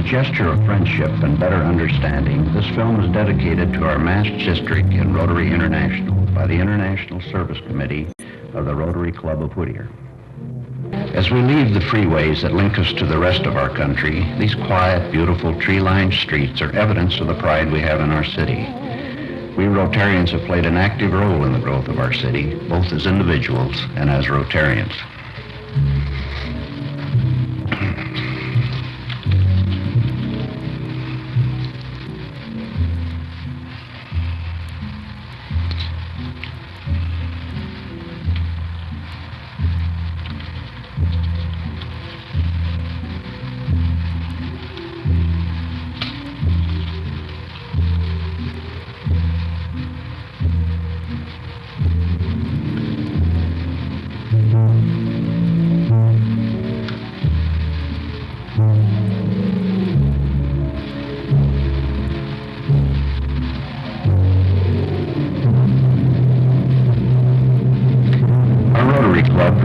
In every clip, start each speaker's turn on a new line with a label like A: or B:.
A: gesture of friendship and better understanding, this film is dedicated to our Mass District in Rotary International by the International Service Committee of the Rotary Club of Whittier. As we leave the freeways that link us to the rest of our country, these quiet, beautiful, tree-lined streets are evidence of the pride we have in our city. We Rotarians have played an active role in the growth of our city, both as individuals and as Rotarians.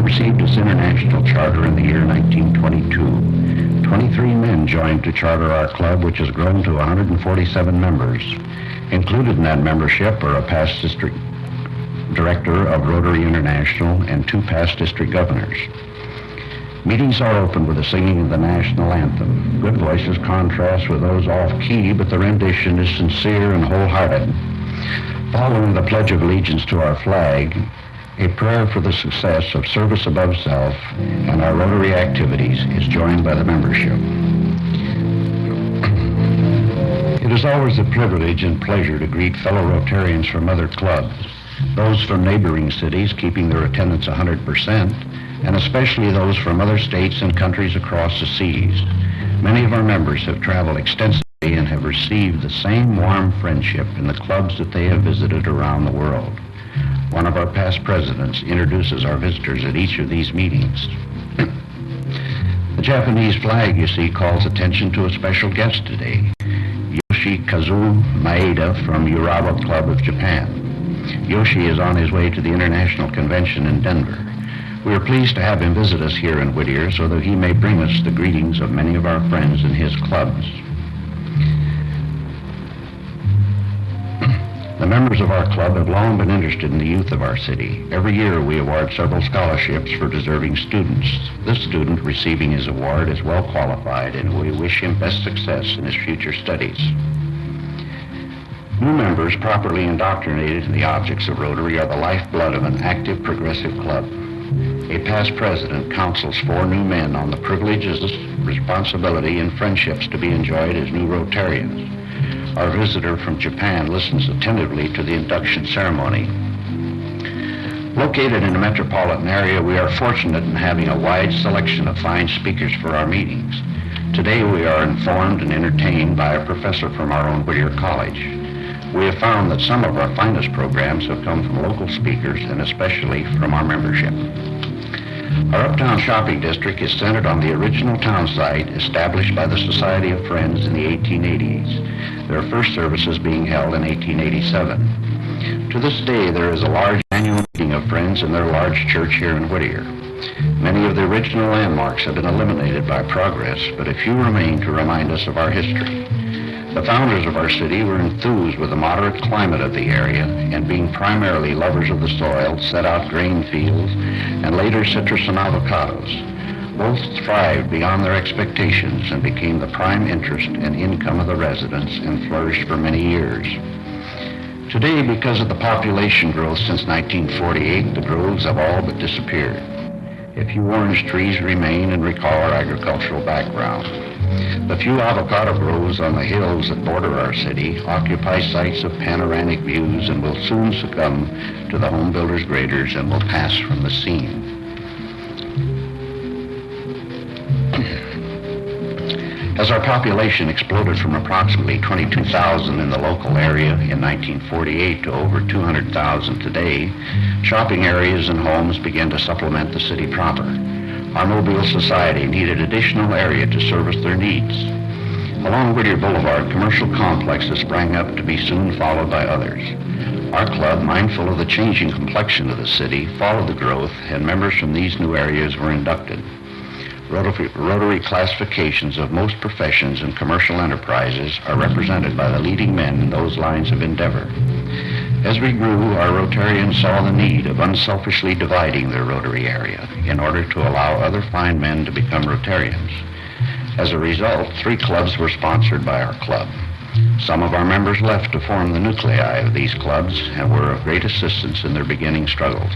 A: Received its international charter in the year 1922. 23 men joined to charter our club, which has grown to 147 members. Included in that membership are a past district director of Rotary International and 2 past district governors. Meetings are opened with the singing of the national anthem. Good voices contrast with those off-key, but the rendition is sincere and wholehearted. Following the Pledge of Allegiance to our flag, a prayer for the success of service above self and our Rotary activities is joined by the membership. It is always a privilege and pleasure to greet fellow Rotarians from other clubs, those from neighboring cities keeping their attendance 100%, and especially those from other states and countries across the seas. Many of our members have traveled extensively and have received the same warm friendship in the clubs that they have visited around the world. One of our past presidents introduces our visitors at each of these meetings. The Japanese flag, you see, calls attention to a special guest today, Yoshikazu Maeda from Urawa Club of Japan. Yoshi is on his way to the International Convention in Denver. We are pleased to have him visit us here in Whittier so that he may bring us the greetings of many of our friends in his clubs. The members of our club have long been interested in the youth of our city. Every year we award several scholarships for deserving students. This student receiving his award is well qualified, and we wish him best success in his future studies. New members properly indoctrinated in the objects of Rotary are the lifeblood of an active, progressive club. A past president counsels 4 new men on the privileges, responsibility, and friendships to be enjoyed as new Rotarians. Our visitor from Japan listens attentively to the induction ceremony. Located in a metropolitan area, we are fortunate in having a wide selection of fine speakers for our meetings. Today we are informed and entertained by a professor from our own Whittier College. We have found that some of our finest programs have come from local speakers and especially from our membership. Our Uptown shopping district is centered on the original town site established by the Society of Friends in the 1880s, their first services being held in 1887. To this day, there is a large annual meeting of Friends in their large church here in Whittier. Many of the original landmarks have been eliminated by progress, but a few remain to remind us of our history. The founders of our city were enthused with the moderate climate of the area, and being primarily lovers of the soil, set out grain fields and later citrus and avocados. Both thrived beyond their expectations and became the prime interest and income of the residents and flourished for many years. Today, because of the population growth since 1948, the groves have all but disappeared. A few orange trees remain and recall our agricultural background. The few avocado groves on the hills that border our city occupy sites of panoramic views and will soon succumb to the home builders' graders and will pass from the scene. As our population exploded from approximately 22,000 in the local area in 1948 to over 200,000 today, shopping areas and homes began to supplement the city proper. Our mobile society needed additional area to service their needs. Along Whittier Boulevard, commercial complexes sprang up to be soon followed by others. Our club, mindful of the changing complexion of the city, followed the growth, and members from these new areas were inducted. Rotary classifications of most professions and commercial enterprises are represented by the leading men in those lines of endeavor. As we grew, our Rotarians saw the need of unselfishly dividing their Rotary area in order to allow other fine men to become Rotarians. As a result, 3 clubs were sponsored by our club. Some of our members left to form the nuclei of these clubs and were of great assistance in their beginning struggles.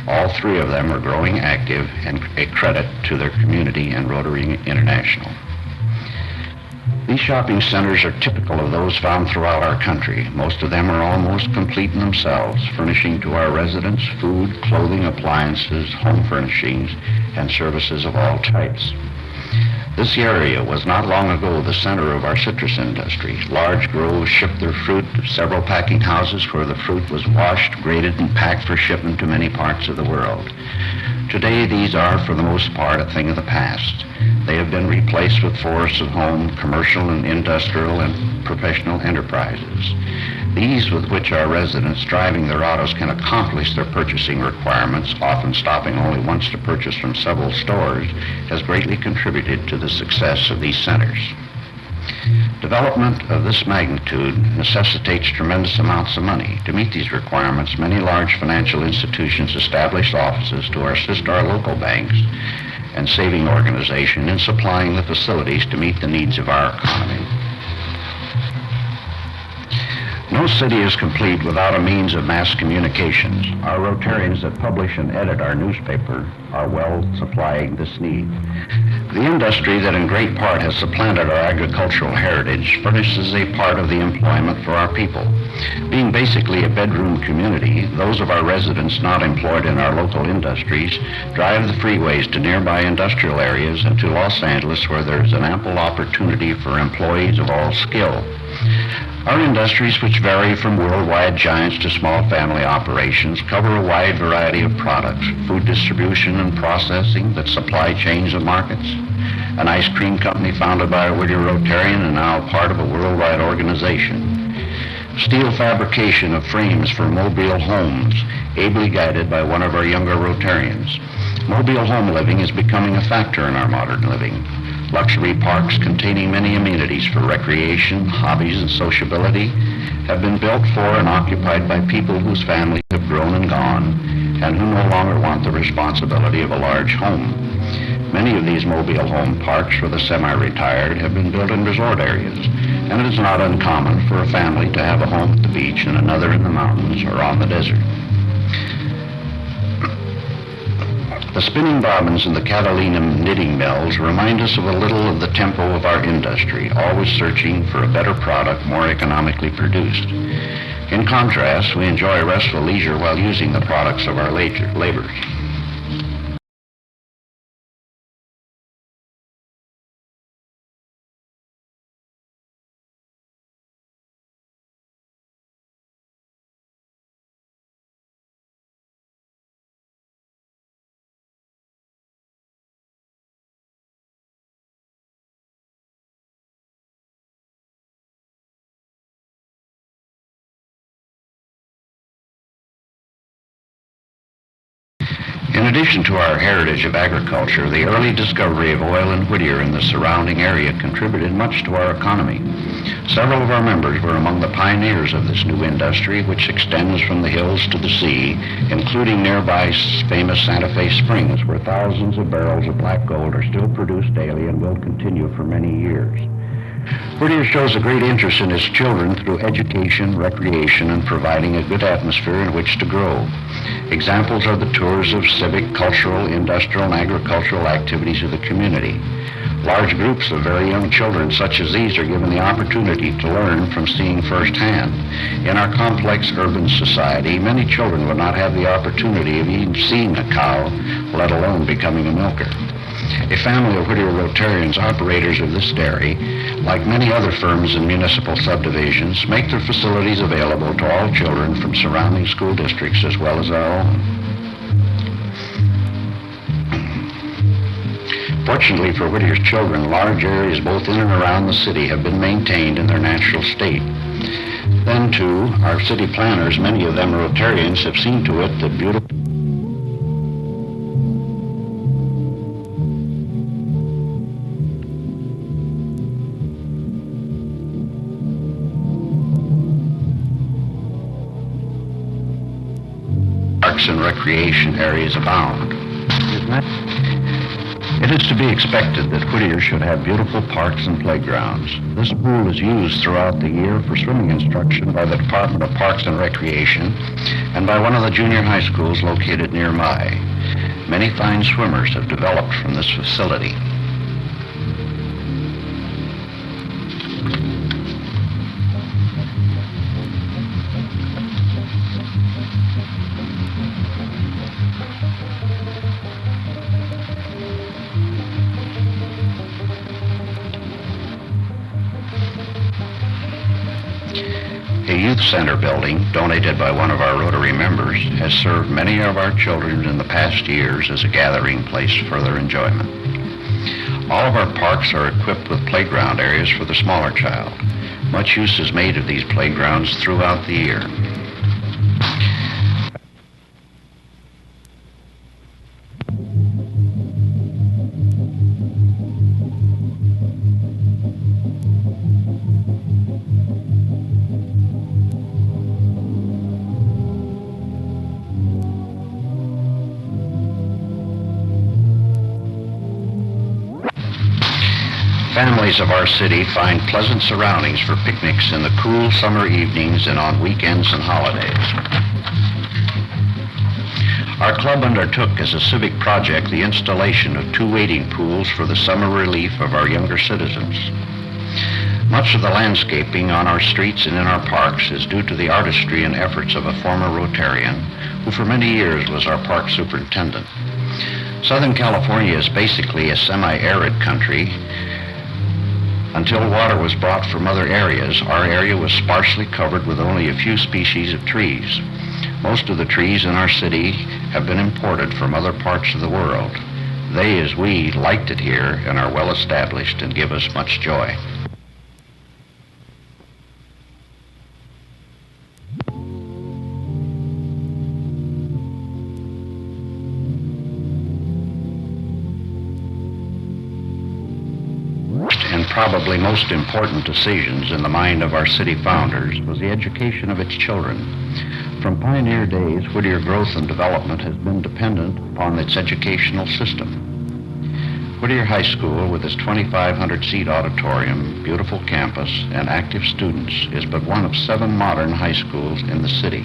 A: All 3 of them are growing active and a credit to their community and Rotary International. These shopping centers are typical of those found throughout our country. Most of them are almost complete in themselves, furnishing to our residents food, clothing, appliances, home furnishings, and services of all types. This area was not long ago the center of our citrus industry. Large groves shipped their fruit to several packing houses where the fruit was washed, graded, and packed for shipment to many parts of the world. Today, these are, for the most part, a thing of the past. They have been replaced with forests of home, commercial and industrial and professional enterprises. These with which our residents driving their autos can accomplish their purchasing requirements, often stopping only once to purchase from several stores, has greatly contributed to the success of these centers. Development of this magnitude necessitates tremendous amounts of money. To meet these requirements, many large financial institutions established offices to assist our local banks and saving organization in supplying the facilities to meet the needs of our economy. No city is complete without a means of mass communications. Our Rotarians that publish and edit our newspaper are well supplying this need. The industry that in great part has supplanted our agricultural heritage furnishes a part of the employment for our people. Being basically a bedroom community, those of our residents not employed in our local industries drive the freeways to nearby industrial areas and to Los Angeles, where there is an ample opportunity for employees of all skill. Our industries, which vary from worldwide giants to small family operations, cover a wide variety of products: food distribution and processing, the supply chains of markets, an ice cream company founded by a Whittier Rotarian and now part of a worldwide organization, steel fabrication of frames for mobile homes, ably guided by one of our younger Rotarians. Mobile home living is becoming a factor in our modern living. Luxury parks containing many amenities for recreation, hobbies, and sociability have been built for and occupied by people whose families have grown and gone and who no longer want the responsibility of a large home. Many of these mobile home parks for the semi-retired have been built in resort areas, and it is not uncommon for a family to have a home at the beach and another in the mountains or on the desert. The spinning bobbins and the Catalina knitting mills remind us of a little of the tempo of our industry, always searching for a better product, more economically produced. In contrast, we enjoy restful leisure while using the products of our labors. In addition to our heritage of agriculture, the early discovery of oil in Whittier and the surrounding area contributed much to our economy. Several of our members were among the pioneers of this new industry, which extends from the hills to the sea, including nearby famous Santa Fe Springs, where thousands of barrels of black gold are still produced daily and will continue for many years. Whittier shows a great interest in its children through education, recreation, and providing a good atmosphere in which to grow. Examples are the tours of civic, cultural, industrial, and agricultural activities of the community. Large groups of very young children such as these are given the opportunity to learn from seeing firsthand. In our complex urban society, many children would not have the opportunity of even seeing a cow, let alone becoming a milker. A family of Whittier Rotarians, operators of this dairy, like many other firms and municipal subdivisions, make their facilities available to all children from surrounding school districts as well as our own. Fortunately for Whittier's children, large areas both in and around the city have been maintained in their natural state. Then, too, our city planners, many of them Rotarians, have seen to it that beautiful recreation areas abound. It is to be expected that Whittier should have beautiful parks and playgrounds. This pool is used throughout the year for swimming instruction by the Department of Parks and Recreation and by one of the junior high schools located nearby. Many fine swimmers have developed from this facility. A youth center building, donated by one of our Rotary members, has served many of our children in the past years as a gathering place for their enjoyment. All of our parks are equipped with playground areas for the smaller child. Much use is made of these playgrounds throughout the year. Families of our city find pleasant surroundings for picnics in the cool summer evenings and on weekends and holidays. Our club undertook as a civic project the installation of 2 wading pools for the summer relief of our younger citizens. Much of the landscaping on our streets and in our parks is due to the artistry and efforts of a former Rotarian who for many years was our park superintendent. Southern California is basically a semi-arid country. Until water was brought from other areas, our area was sparsely covered with only a few species of trees. Most of the trees in our city have been imported from other parts of the world. They, as we, liked it here and are well established and give us much joy. And probably most important decisions in the mind of our city founders was the education of its children. From pioneer days, Whittier growth and development has been dependent upon its educational system. Whittier High School, with its 2,500-seat auditorium, beautiful campus, and active students, is but one of 7 modern high schools in the city.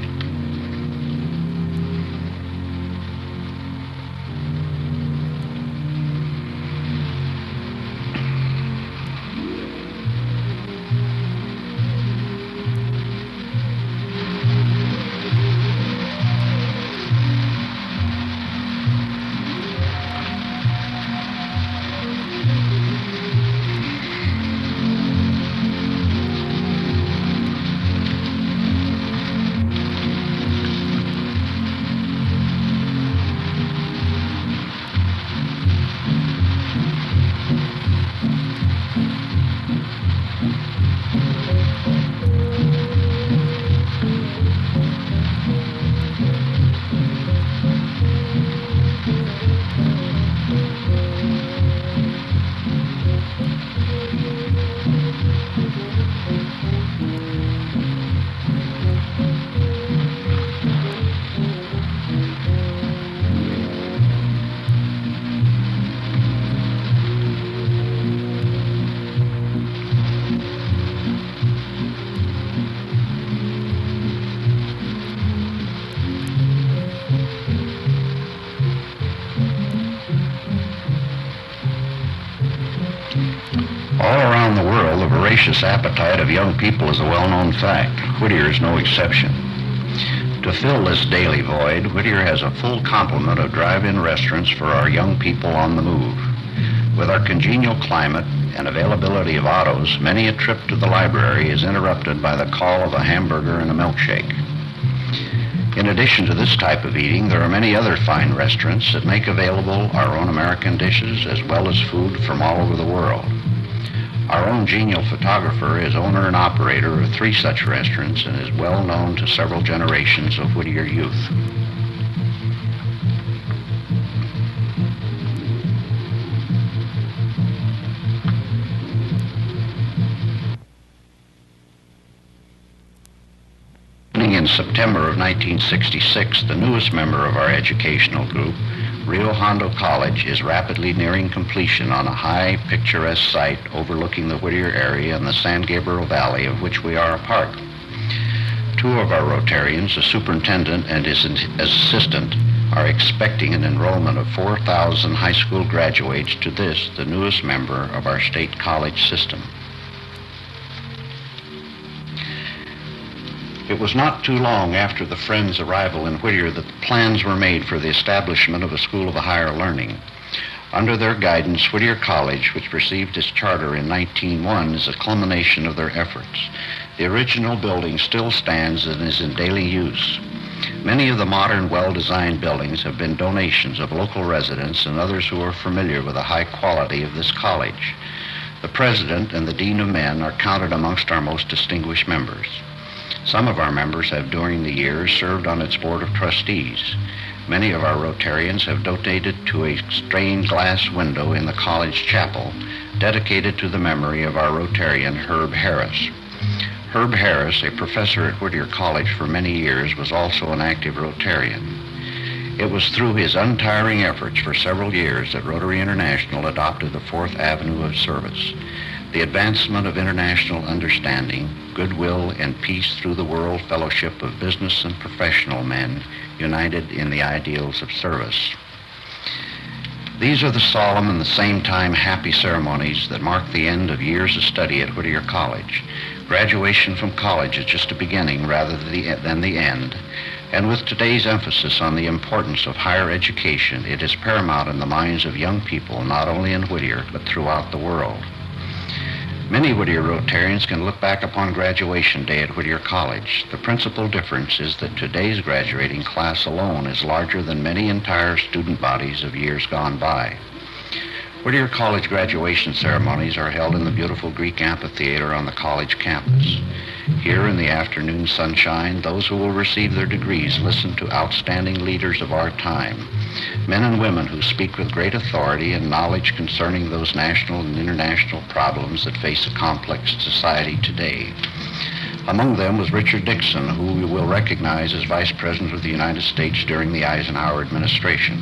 A: All around the world, the voracious appetite of young people is a well-known fact. Whittier is no exception. To fill this daily void, Whittier has a full complement of drive-in restaurants for our young people on the move. With our congenial climate and availability of autos, many a trip to the library is interrupted by the call of a hamburger and a milkshake. In addition to this type of eating, there are many other fine restaurants that make available our own American dishes as well as food from all over the world. Our own genial photographer is owner and operator of 3 such restaurants and is well known to several generations of Whittier youth. In September of 1966, the newest member of our educational group, Rio Hondo College, is rapidly nearing completion on a high, picturesque site overlooking the Whittier area and the San Gabriel Valley, of which we are a part. Two of our Rotarians, the superintendent and his assistant, are expecting an enrollment of 4,000 high school graduates to this, the newest member of our state college system. It was not too long after the Friends' arrival in Whittier that plans were made for the establishment of a school of higher learning. Under their guidance, Whittier College, which received its charter in 1901, is a culmination of their efforts. The original building still stands and is in daily use. Many of the modern, well-designed buildings have been donations of local residents and others who are familiar with the high quality of this college. The president and the dean of men are counted amongst our most distinguished members. Some of our members have during the years served on its board of trustees. Many of our Rotarians have donated to a stained glass window in the college chapel dedicated to the memory of our Rotarian Herb Harris. Herb Harris, a professor at Whittier College for many years, was also an active Rotarian. It was through his untiring efforts for several years that Rotary International adopted the Fourth Avenue of service. The advancement of international understanding, goodwill, and peace through the world fellowship of business and professional men united in the ideals of service. These are the solemn and the same time happy ceremonies that mark the end of years of study at Whittier College. Graduation from college is just a beginning rather than the end. And with today's emphasis on the importance of higher education, it is paramount in the minds of young people, not only in Whittier, but throughout the world. Many Whittier Rotarians can look back upon graduation day at Whittier College. The principal difference is that today's graduating class alone is larger than many entire student bodies of years gone by. Whittier College graduation ceremonies are held in the beautiful Greek amphitheater on the college campus. Here in the afternoon sunshine, those who will receive their degrees listen to outstanding leaders of our time, men and women who speak with great authority and knowledge concerning those national and international problems that face a complex society today. Among them was Richard Nixon, who we will recognize as Vice President of the United States during the Eisenhower administration.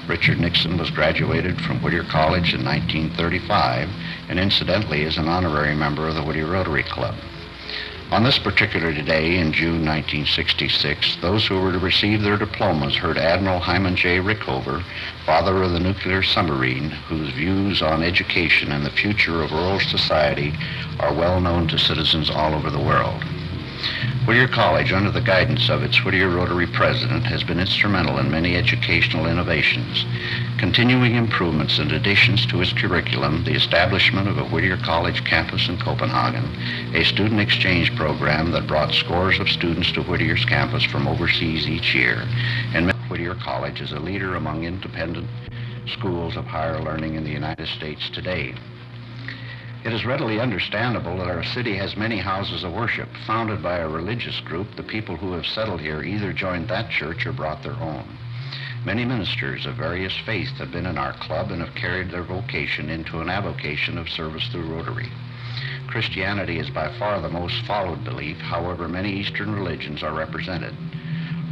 A: Richard Nixon was graduated from Whittier College in 1935 and incidentally is an honorary member of the Whittier Rotary Club. On this particular day in June 1966, those who were to receive their diplomas heard Admiral Hyman J. Rickover, father of the nuclear submarine, whose views on education and the future of world society are well known to citizens all over the world. Whittier College, under the guidance of its Whittier Rotary president, has been instrumental in many educational innovations, continuing improvements and additions to its curriculum, the establishment of a Whittier College campus in Copenhagen, a student exchange program that brought scores of students to Whittier's campus from overseas each year, and Whittier College is a leader among independent schools of higher learning in the United States today. It is readily understandable that our city has many houses of worship. Founded by a religious group, the people who have settled here either joined that church or brought their own. Many ministers of various faiths have been in our club and have carried their vocation into an avocation of service through Rotary. Christianity is by far the most followed belief, however many Eastern religions are represented.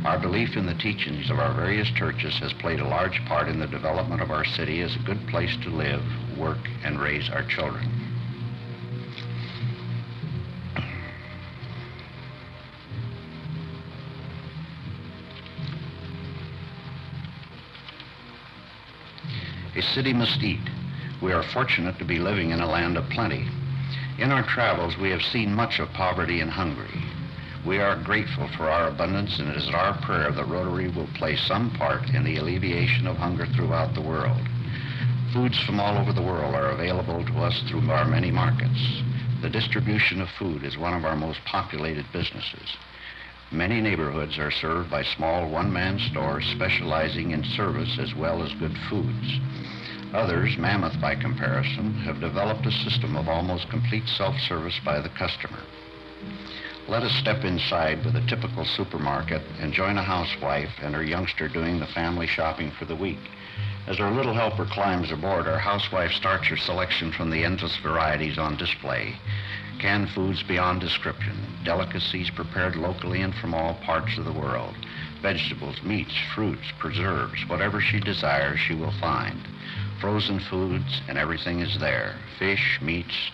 A: Our belief in the teachings of our various churches has played a large part in the development of our city as a good place to live, work, and raise our children. A city must eat. We are fortunate to be living in a land of plenty. In our travels, we have seen much of poverty and hunger. We are grateful for our abundance, and it is our prayer that Rotary will play some part in the alleviation of hunger throughout the world. Foods from all over the world are available to us through our many markets. The distribution of food is one of our most populated businesses. Many neighborhoods are served by small one-man stores specializing in service as well as good foods. Others, mammoth by comparison, have developed a system of almost complete self-service by the customer. Let us step inside with a typical supermarket and join a housewife and her youngster doing the family shopping for the week. As our little helper climbs aboard, our housewife starts her selection from the endless varieties on display. Canned foods beyond description, delicacies prepared locally and from all parts of the world, vegetables, meats, fruits, preserves, whatever she desires she will find. Frozen foods, and everything is there. Fish, meats,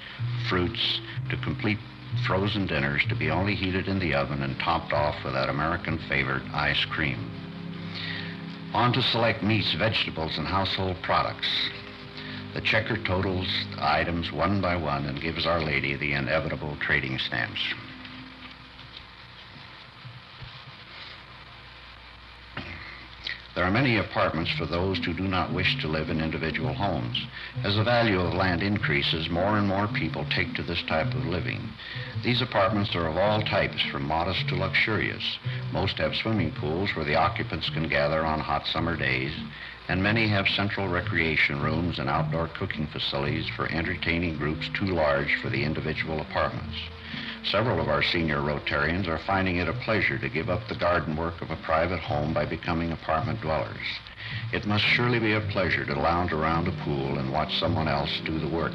A: fruits, to complete frozen dinners to be only heated in the oven and topped off with that American favorite, ice cream. On to select meats, vegetables, and household products. The checker totals the items one by one and gives Our Lady the inevitable trading stamps. There are many apartments for those who do not wish to live in individual homes. As the value of land increases, more and more people take to this type of living. These apartments are of all types, from modest to luxurious. Most have swimming pools where the occupants can gather on hot summer days, and many have central recreation rooms and outdoor cooking facilities for entertaining groups too large for the individual apartments. Several of our senior Rotarians are finding it a pleasure to give up the garden work of a private home by becoming apartment dwellers. It must surely be a pleasure to lounge around a pool and watch someone else do the work.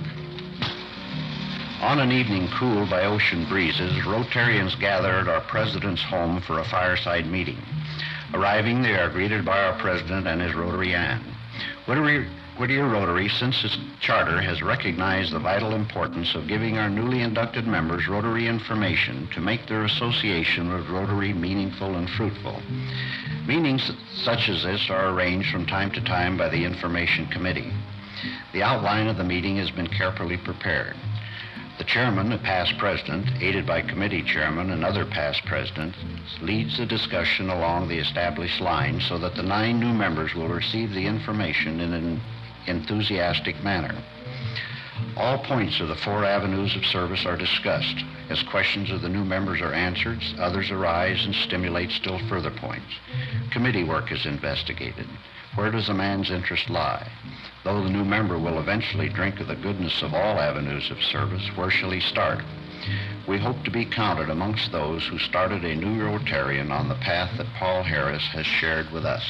A: On an evening cooled by ocean breezes, Rotarians gather at our president's home for a fireside meeting. Arriving, they are greeted by our president and his Rotary Ann. Whittier Rotary, since its charter, has recognized the vital importance of giving our newly inducted members Rotary information to make their association with Rotary meaningful and fruitful. Meetings such as this are arranged from time to time by the Information Committee. The outline of the meeting has been carefully prepared. The chairman, a past president, aided by committee chairman and other past presidents, leads the discussion along the established line so that the 9 new members will receive the information in an enthusiastic manner. All points of the 4 avenues of service are discussed. As questions of the new members are answered, others arise and stimulate still further points. Committee work is investigated. Where does a man's interest lie? Though the new member will eventually drink of the goodness of all avenues of service, where shall he start? We hope to be counted amongst those who started a new Rotarian on the path that Paul Harris has shared with us.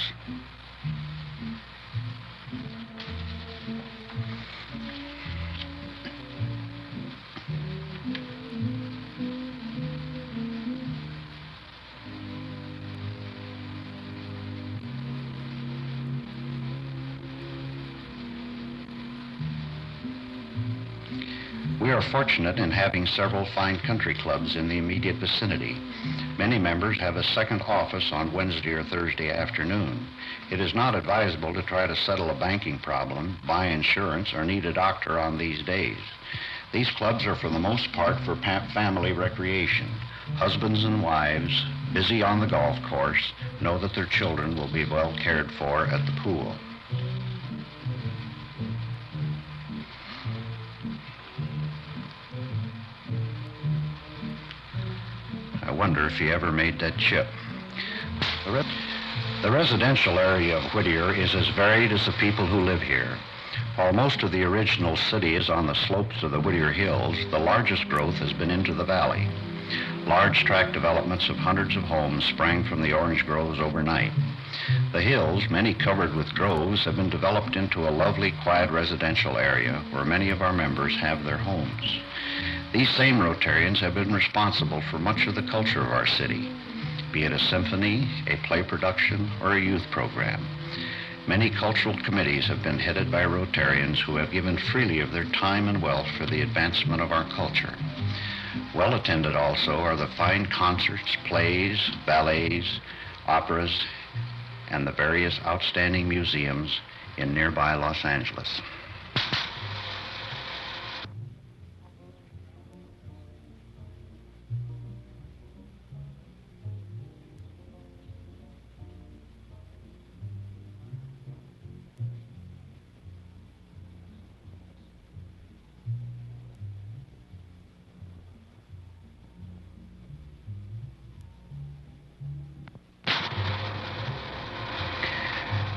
A: We are fortunate in having several fine country clubs in the immediate vicinity. Many members have a second office on Wednesday or Thursday afternoon. It is not advisable to try to settle a banking problem, buy insurance, or need a doctor on these days. These clubs are for the most part for family recreation. Husbands and wives, busy on the golf course, know that their children will be well cared for at the pool. I wonder if he ever made that chip. The residential area of Whittier is as varied as the people who live here. While most of the original city is on the slopes of the Whittier Hills, the largest growth has been into the valley. Large tract developments of hundreds of homes sprang from the orange groves overnight. The hills, many covered with groves, have been developed into a lovely, quiet residential area where many of our members have their homes. These same Rotarians have been responsible for much of the culture of our city, be it a symphony, a play production, or a youth program. Many cultural committees have been headed by Rotarians who have given freely of their time and wealth for the advancement of our culture. Well attended also are the fine concerts, plays, ballets, operas, and the various outstanding museums in nearby Los Angeles.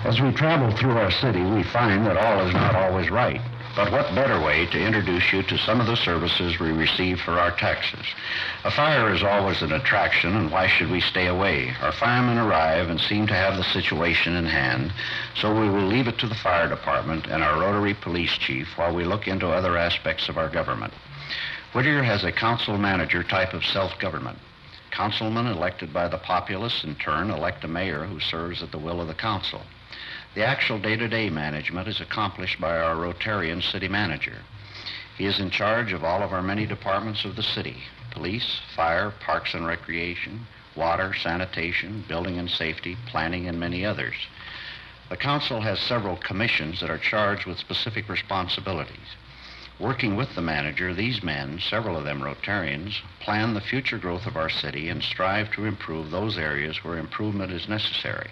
A: As we travel through our city, we find that all is not always right. But what better way to introduce you to some of the services we receive for our taxes? A fire is always an attraction, and why should we stay away? Our firemen arrive and seem to have the situation in hand, so we will leave it to the fire department and our Rotary police chief while we look into other aspects of our government. Whittier has a council-manager type of self-government. Councilmen elected by the populace in turn elect a mayor who serves at the will of the council. The actual day-to-day management is accomplished by our Rotarian city manager. He is in charge of all of our many departments of the city: police, fire, parks and recreation, water, sanitation, building and safety, planning, and many others. The council has several commissions that are charged with specific responsibilities. Working with the manager, these men, several of them Rotarians, plan the future growth of our city and strive to improve those areas where improvement is necessary.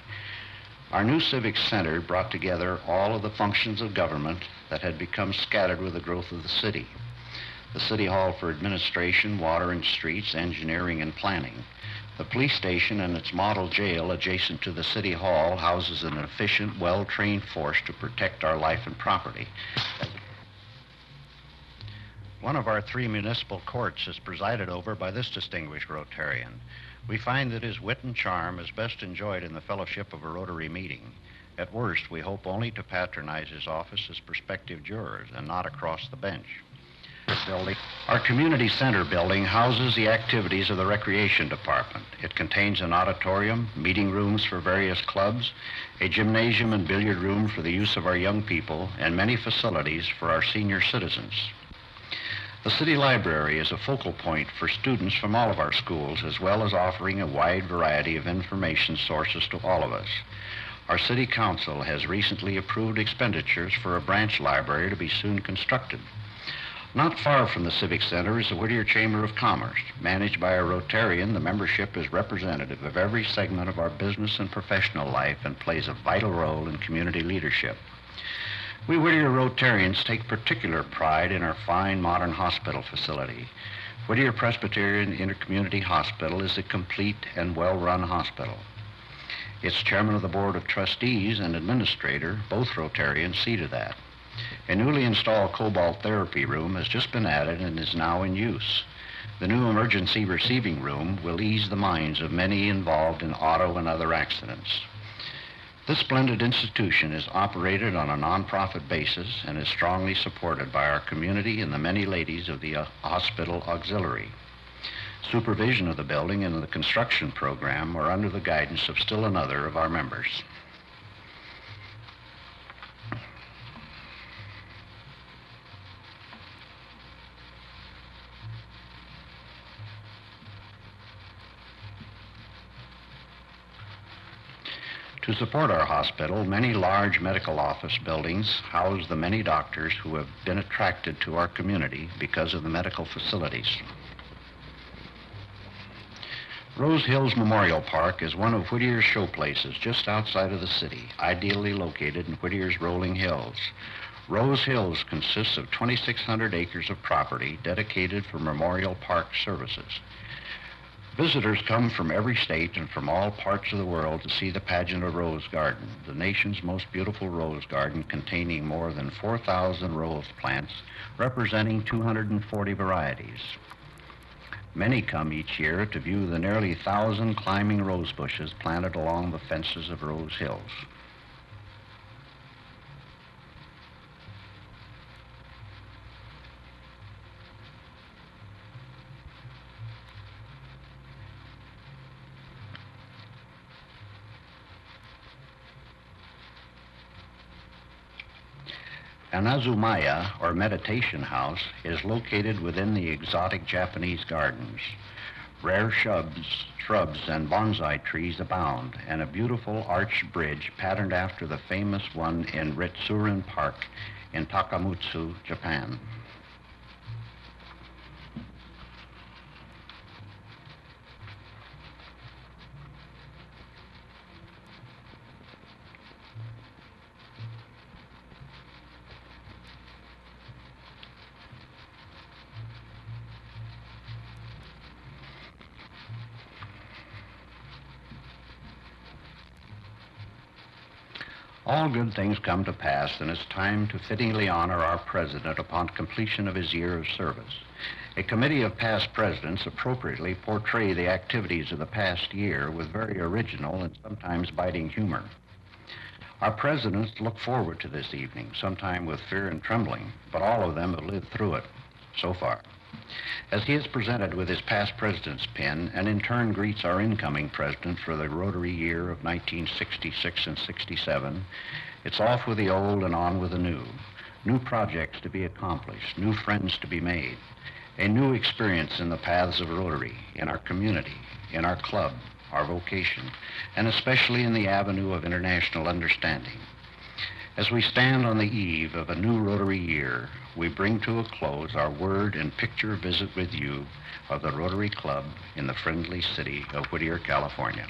A: Our new civic center brought together all of the functions of government that had become scattered with the growth of the city. The City Hall for administration, water and streets, engineering and planning. The police station and its model jail adjacent to the City Hall houses an efficient, well-trained force to protect our life and property. One of our 3 municipal courts is presided over by this distinguished Rotarian. We find that his wit and charm is best enjoyed in the fellowship of a Rotary meeting. At worst, we hope only to patronize his office as prospective jurors and not across the bench. Our community center building houses the activities of the recreation department. It contains an auditorium, meeting rooms for various clubs, a gymnasium and billiard room for the use of our young people, and many facilities for our senior citizens. The city library is a focal point for students from all of our schools, as well as offering a wide variety of information sources to all of us. Our city council has recently approved expenditures for a branch library to be soon constructed. Not far from the Civic Center is the Whittier Chamber of Commerce. Managed by a Rotarian, the membership is representative of every segment of our business and professional life and plays a vital role in community leadership. We Whittier Rotarians take particular pride in our fine modern hospital facility. Whittier Presbyterian Intercommunity Hospital is a complete and well-run hospital. Its chairman of the board of trustees and administrator, both Rotarians, see to that. A newly installed cobalt therapy room has just been added and is now in use. The new emergency receiving room will ease the minds of many involved in auto and other accidents. This splendid institution is operated on a nonprofit basis and is strongly supported by our community and the many ladies of the hospital auxiliary. Supervision of the building and the construction program are under the guidance of still another of our members. To support our hospital, many large medical office buildings house the many doctors who have been attracted to our community because of the medical facilities. Rose Hills Memorial Park is one of Whittier's showplaces just outside of the city, ideally located in Whittier's rolling hills. Rose Hills consists of 2,600 acres of property dedicated for memorial park services. Visitors come from every state and from all parts of the world to see the pageant of Rose Garden, the nation's most beautiful rose garden containing more than 4,000 rose plants representing 240 varieties. Many come each year to view the nearly 1,000 climbing rose bushes planted along the fences of Rose Hills. An Azumaya, or meditation house, is located within the exotic Japanese gardens. Rare shrubs and bonsai trees abound, and a beautiful arched bridge patterned after the famous one in Ritsurin Park in Takamutsu, Japan. All good things come to pass, and it's time to fittingly honor our president upon completion of his year of service. A committee of past presidents appropriately portray the activities of the past year with very original and sometimes biting humor. Our presidents look forward to this evening, sometime with fear and trembling, but all of them have lived through it so far. As he is presented with his past president's pin and in turn greets our incoming president for the Rotary year of 1966 and 67, it's off with the old and on with the new. New projects to be accomplished, new friends to be made, a new experience in the paths of Rotary, in our community, in our club, our vocation, and especially in the avenue of international understanding. As we stand on the eve of a new Rotary year, we bring to a close our word and picture visit with you of the Rotary Club in the friendly city of Whittier, California.